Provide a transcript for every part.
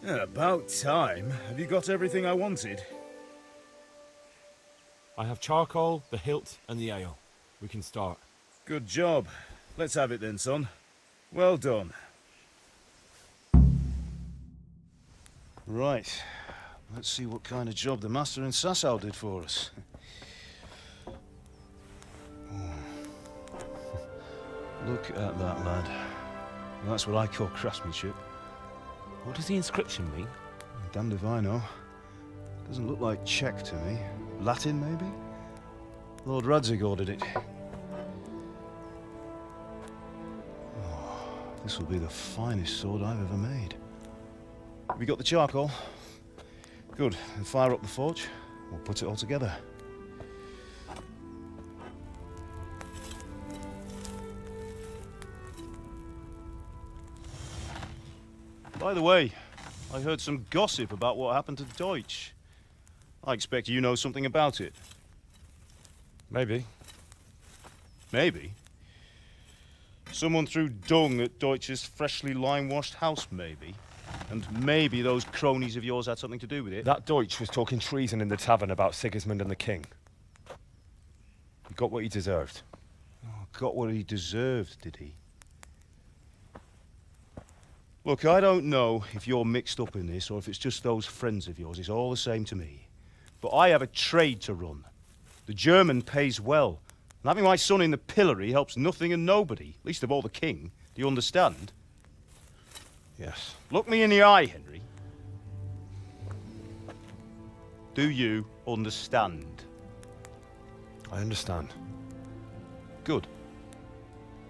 About time. Have you got everything I wanted? I have charcoal, the hilt, and the ale. We can start. Good job. Let's have it then, son. Well done. Right. Let's see what kind of job the master in Sasau did for us. Look at that, lad. That's what I call craftsmanship. What does the inscription mean? Damned if I know. Doesn't look like Czech to me. Latin, maybe? Lord Radzig ordered it. Oh, this will be the finest sword I've ever made. Have you got the charcoal? Good. Then fire up the forge. We'll put it all together. By the way, I heard some gossip about what happened to Deutsch. I expect you know something about it. Maybe. Maybe? Someone threw dung at Deutsch's freshly lime-washed house, maybe? And maybe those cronies of yours had something to do with it? That Deutsch was talking treason in the tavern about Sigismund and the king. He got what he deserved. Oh, got what he deserved, did he? Look, I don't know if you're mixed up in this or if it's just those friends of yours. It's all the same to me. But I have a trade to run. The German pays well. And having my son in the pillory helps nothing and nobody, least of all the king. Do you understand? Yes. Look me in the eye, Henry. Do you understand? I understand. Good.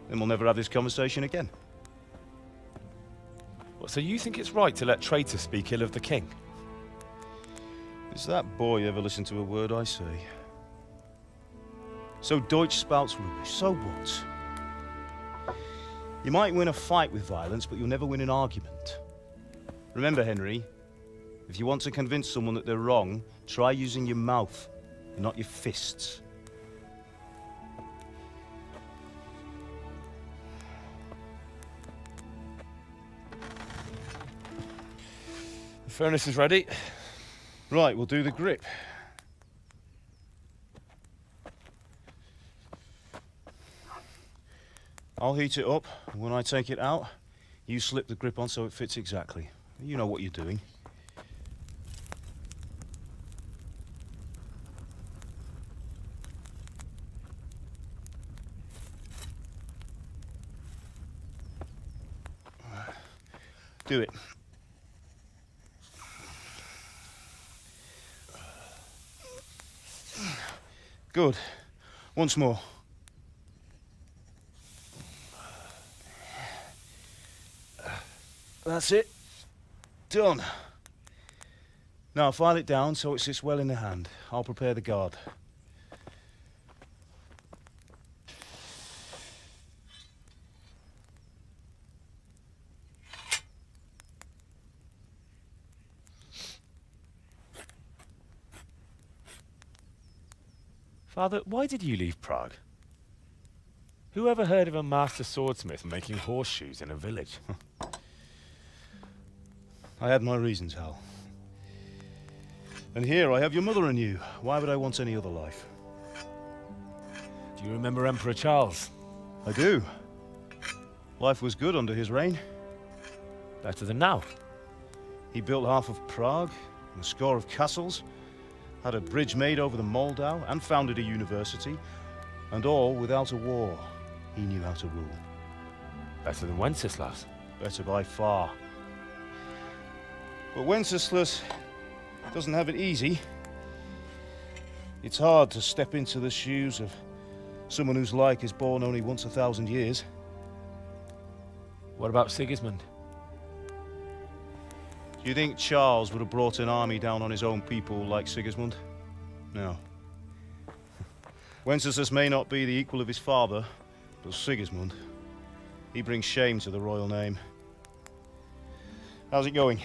Then we'll never have this conversation again. What, so you think it's right to let traitors speak ill of the king? Does that boy ever listen to a word I say? So Deutsch spouts rubbish, so what? You might win a fight with violence, but you'll never win an argument. Remember, Henry, if you want to convince someone that they're wrong, try using your mouth, and not your fists. The furnace is ready. Right, we'll do the grip. I'll heat it up, and when I take it out, you slip the grip on so it fits exactly. You know what you're doing. Do it. Good. Once more. That's it. Done. Now file it down so it sits well in the hand. I'll prepare the guard. Father, why did you leave Prague? Who ever heard of a master swordsmith making horseshoes in a village? I had my reasons, Hal. And here I have your mother and you. Why would I want any other life? Do you remember Emperor Charles? I do. Life was good under his reign. Better than now. He built half of Prague, and a score of castles, had a bridge made over the Moldau, and founded a university, and all without a war. He knew how to rule. Better than Wenceslas. Better by far. But Wenceslas doesn't have it easy. It's hard to step into the shoes of someone whose like is born only once 1,000 years. What about Sigismund? Do you think Charles would have brought an army down on his own people like Sigismund? No. Wenceslas may not be the equal of his father, but Sigismund, he brings shame to the royal name. How's it going?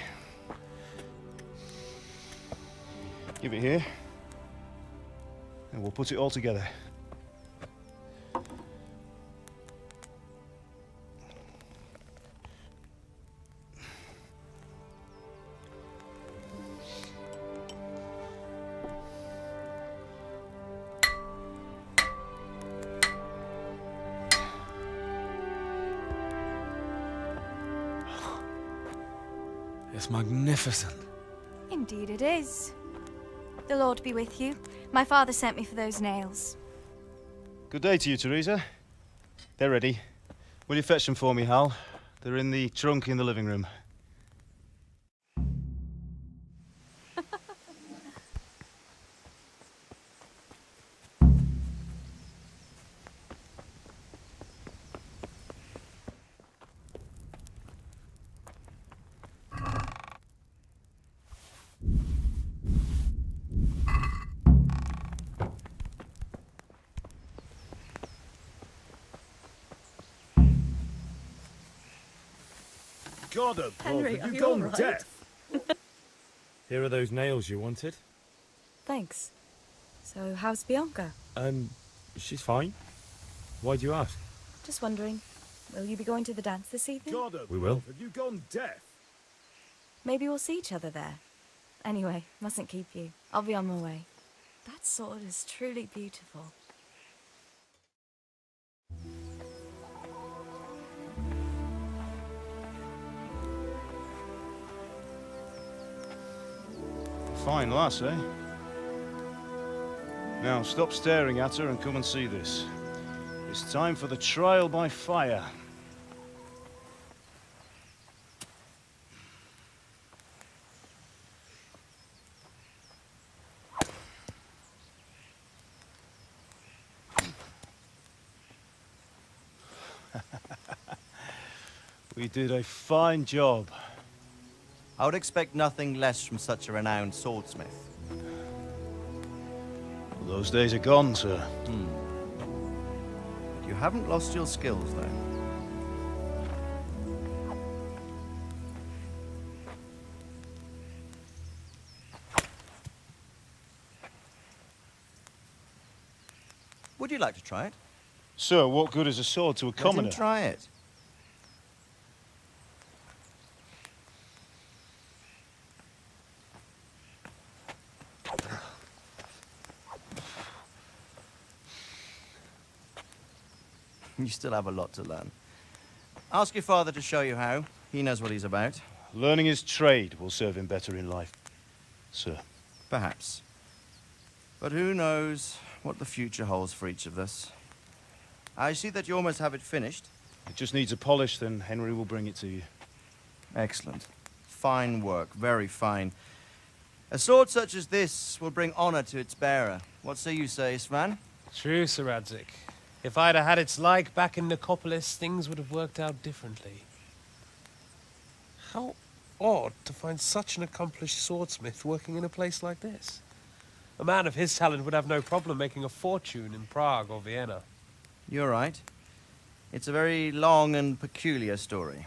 Give it here, and we'll put it all together. It's magnificent. Indeed it is. The Lord be with you. My father sent me for those nails. Good day to you, Teresa. They're ready. Will you fetch them for me, Hal? They're in the trunk in the living room. God above, Henry, have are you you gone all right? deaf? Here are those nails you wanted. Thanks. So, how's Bianca? She's fine. Why do you ask? Just wondering, will you be going to the dance this evening? God above, We will. have you gone deaf? Maybe we'll see each other there. Anyway, mustn't keep you. I'll be on my way. That sword is truly beautiful. Fine lass, eh? Now, stop staring at her and come and see this. It's time for the trial by fire. We did a fine job. I would expect nothing less from such a renowned swordsmith. Well, those days are gone, sir. You haven't lost your skills, though. Would you like to try it? Sir, what good is a sword to a Let him commoner? try it. You still have a lot to learn. Ask your father to show you how. He knows what he's about. Learning his trade will serve him better in life, sir. Perhaps. But who knows what the future holds for each of us. I see that you almost have it finished. It just needs a polish, then Henry will bring it to you. Excellent. Fine work, very fine. A sword such as this will bring honor to its bearer. What say you, Svan? True, Sir Radzik. If I'd have had its like back in Nicopolis, things would have worked out differently. How odd to find such an accomplished swordsmith working in a place like this. A man of his talent would have no problem making a fortune in Prague or Vienna. You're right. It's a very long and peculiar story.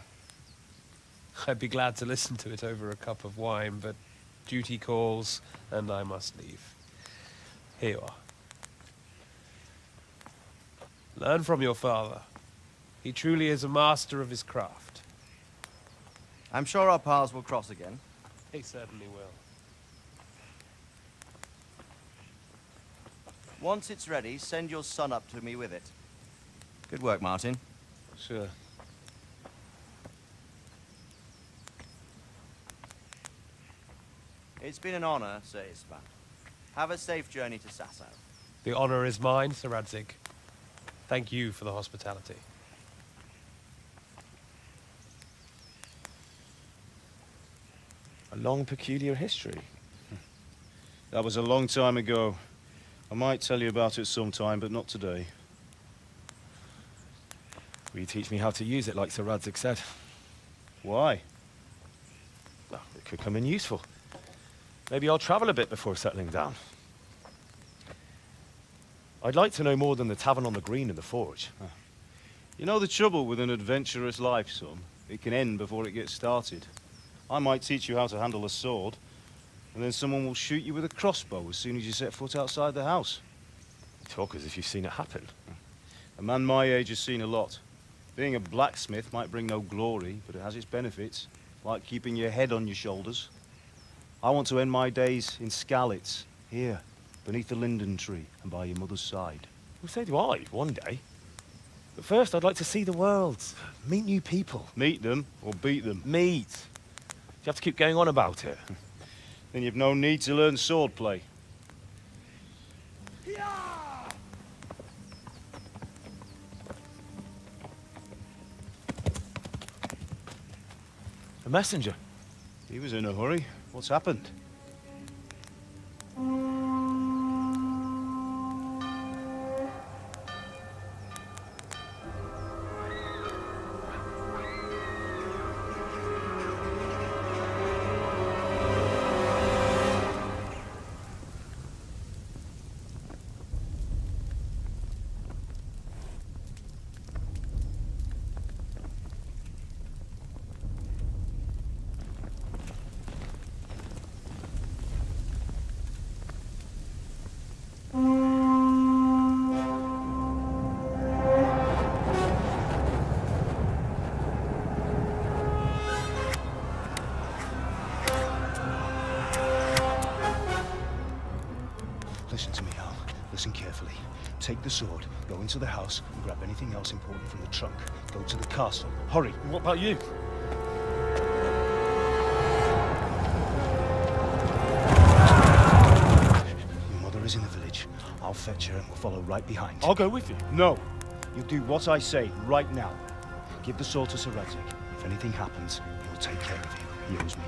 I'd be glad to listen to it over a cup of wine, but duty calls, and I must leave. Here you are. Learn from your father. He truly is a master of his craft. I'm sure our paths will cross again. He certainly will. Once it's ready, send your son up to me with it. Good work, Martin. Sir. It's been an honor, Sir Isvan. Have a safe journey to Sasau. The honor is mine, Sir Radzik. Thank you for the hospitality. A long, peculiar history. That was a long time ago. I might tell you about it sometime, but not today. Will you teach me how to use it like Sir Radzik said? Why? Well, it could come in useful. Maybe I'll travel a bit before settling down. I'd like to know more than the tavern on the green and the forge. You know the trouble with an adventurous life, son? It can end before it gets started. I might teach you how to handle a sword, and then someone will shoot you with a crossbow as soon as you set foot outside the house. You talk as if you've seen it happen. A man my age has seen a lot. Being a blacksmith might bring no glory, but it has its benefits, like keeping your head on your shoulders. I want to end my days in Skalitz, here, beneath the linden tree and by your mother's side. Well, so do I, one day. But first, I'd like to see the world, meet new people. Meet them or beat them. Meet. you have to keep going on about it? Then you've no need to learn swordplay. A messenger? He was in a hurry. What's happened? Listen to me, Al. Listen carefully. Take the sword, go into the house, and grab anything else important from the trunk. Go to the castle. Hurry! What about you? Your mother is in the village. I'll fetch her and we'll follow right behind. I'll go with you. No! You do what I say right now. Give the sword to Sir Radzik. If anything happens, he'll take care of you. He owes me.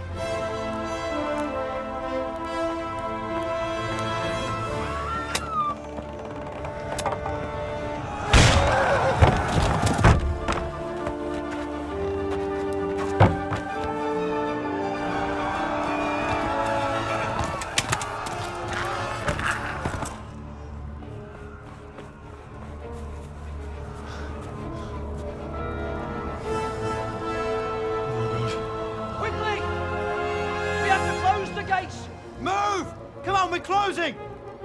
Quickly! We have to close the gates! Move! Come on, we're closing!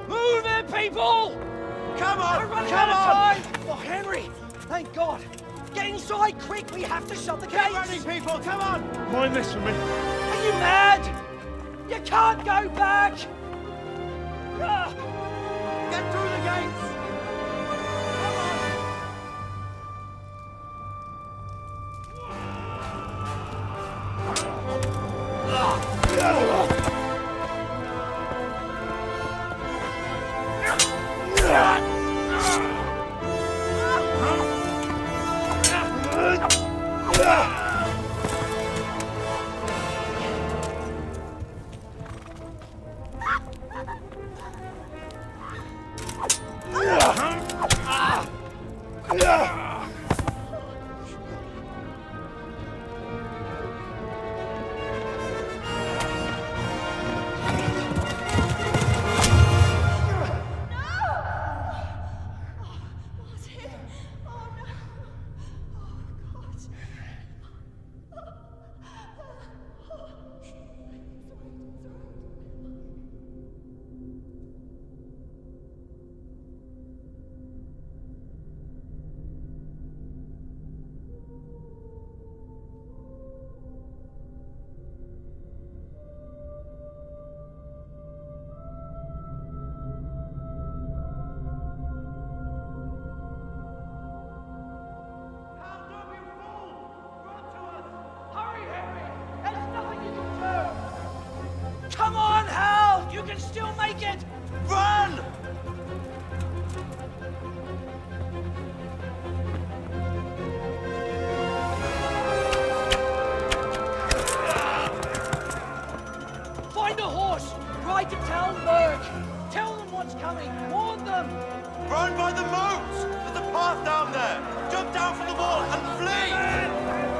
Move it, people! Come We're on! running Come out of on! time! Oh, Henry! Thank God! Get inside, quick! We have to shut the Keep gates! running, people! Come on! Mind this for me. Are you mad? You can't go back! Ah! Get through the gates! Hurry, Henry! There's nothing you can do! Come on, Hal! You can still make it! Run! Find a horse! Ride to Talmberg! Tell them what's coming! Warn them! Run by the moat! There's a path down there! Jump down from the wall and flee!